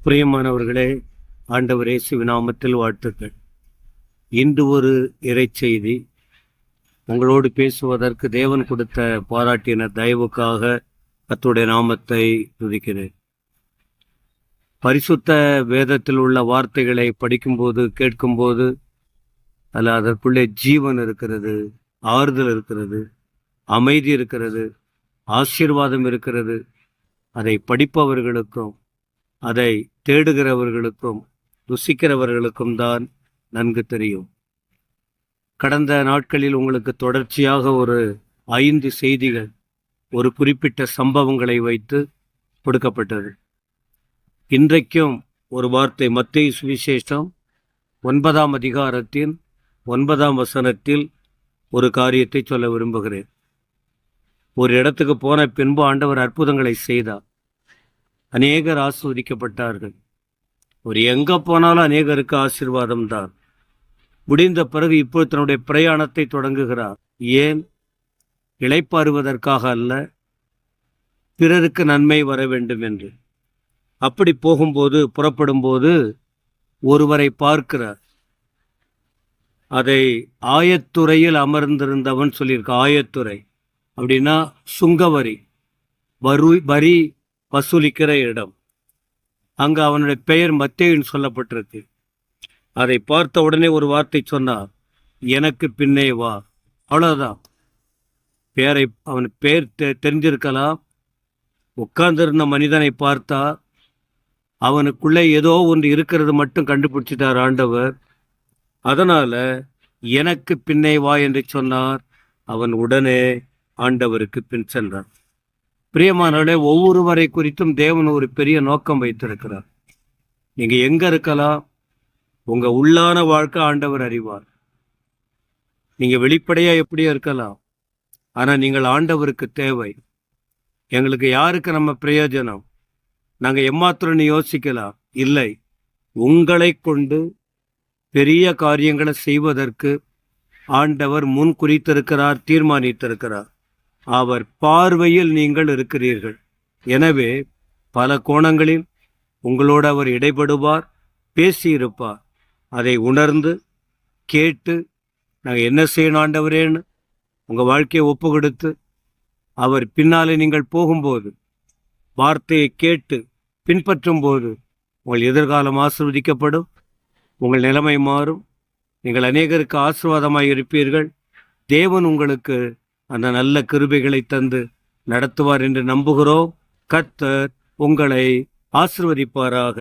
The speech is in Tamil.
பிரியமானவர்களே, ஆண்டவர் இயேசுவின் நாமத்தில் வாழ்த்துக்கள். இன்று ஒரு இறைச்செய்தி உங்களோடு பேசுவதற்கு தேவன் கொடுத்த பாராட்டின தயவுக்காக கர்த்தருடைய நாமத்தை துதிக்கிறேன். பரிசுத்த வேதத்தில் உள்ள வார்த்தைகளை படிக்கும்போது கேட்கும்போது அதில் அதற்குள்ளே ஜீவன் இருக்கிறது, ஆறுதல் இருக்கிறது, அமைதி இருக்கிறது, ஆசீர்வாதம் இருக்கிறது. அதை படிப்பவர்களுக்கும் அதை தேடுகிறவர்களுக்கும் ருசிக்கிறவர்களுக்கும் தான் நன்கு தெரியும். கடந்த நாட்களில் உங்களுக்கு தொடர்ச்சியாக ஒரு 5 செய்திகள் ஒரு குறிப்பிட்ட சம்பவங்களை வைத்து கொடுக்கப்பட்டது. இன்றைக்கும் ஒரு வார்த்தை மத்தேயு சுவிசேஷம் 9ஆம் அதிகாரத்தின் 9ஆம் வசனத்தில் ஒரு காரியத்தை சொல்ல விரும்புகிறேன். ஒரு இடத்துக்கு போன பின்பு ஆண்டவர் அற்புதங்களை செய்தார். அநேகர் ஆசீர்வதிக்கப்பட்டார்கள். ஒரு எங்கே போனாலும் அநேகருக்கு ஆசீர்வாதம் தான். முடிந்த பிறகு இப்போது தன்னுடைய பிரயாணத்தை தொடங்குகிறார். ஏன்? இளைப்பாறுவதற்காக அல்ல, பிறருக்கு நன்மை வர வேண்டும் என்று. அப்படி போகும்போது புறப்படும்போது ஒருவரை பார்க்கிறார். அதை ஆயத்துறையில் அமர்ந்திருந்தவன் சொல்லியிருக்க. ஆயத்துறை அப்படின்னா சுங்கவரி, வரி வசூலிக்கிற இடம். அங்கே அவனுடைய பெயர் மத்தேயுன்னு சொல்லப்பட்டிருக்கு. அதை பார்த்த உடனே ஒரு வார்த்தை சொன்னார், எனக்கு பின்னே வா. அவ்வளோதான். அவன் பெயர் தெரிஞ்சிருக்கலாம். உட்கார்ந்திருந்த மனிதனை பார்த்தா அவனுக்குள்ளே ஏதோ ஒன்று இருக்கிறது மட்டும் கண்டுபிடிச்சிட்டார் ஆண்டவர். அதனால எனக்கு பின்னே வா என்று சொன்னார். அவன் உடனே ஆண்டவருக்கு பின் சென்றான். பிரியமானவர்களே, ஒவ்வொருவரை குறித்தும் தேவன் ஒரு பெரிய நோக்கம் வைத்திருக்கிறார். நீங்க எங்க இருக்கலாம், உங்க உள்ளான வாழ்க்கை ஆண்டவர் அறிவார். நீங்க வெளிப்படையா எப்படியோ இருக்கலாம், ஆனா நீங்கள் ஆண்டவருக்கு தேவை. எங்களுக்கு யாருக்கு நம்ம பிரயோஜனம்? நாங்க எம்மாத்திரன்னு யோசிக்கலாம். இல்லை, உங்களை கொண்டு பெரிய காரியங்களை செய்வதற்கு ஆண்டவர் முன் குறித்திருக்கிறார், தீர்மானித்திருக்கிறார். அவர் பார்வையில் நீங்கள் இருக்கிறீர்கள். எனவே பல கோணங்களில் உங்களோடு அவர் இடைபடுவார், பேசியிருப்பார். அதை உணர்ந்து கேட்டு நாங்கள் என்ன செய்யணும் ஆண்டவரேன்னு உங்கள் வாழ்க்கையை ஒப்பு கொடுத்து அவர் பின்னாலே நீங்கள் போகும்போது, வார்த்தையை கேட்டு பின்பற்றும் போது உங்கள் எதிர்காலம் ஆசீர்வதிக்கப்படும், உங்கள் நிலைமை மாறும், நீங்கள் அநேகருக்கு ஆசீர்வாதமாக இருப்பீர்கள். தேவன் உங்களுக்கு அந்த நல்ல கிருபைகளை தந்து நடத்துவார் என்று நம்புகிறோம். கர்த்தர் உங்களை ஆசீர்வதிப்பாராக.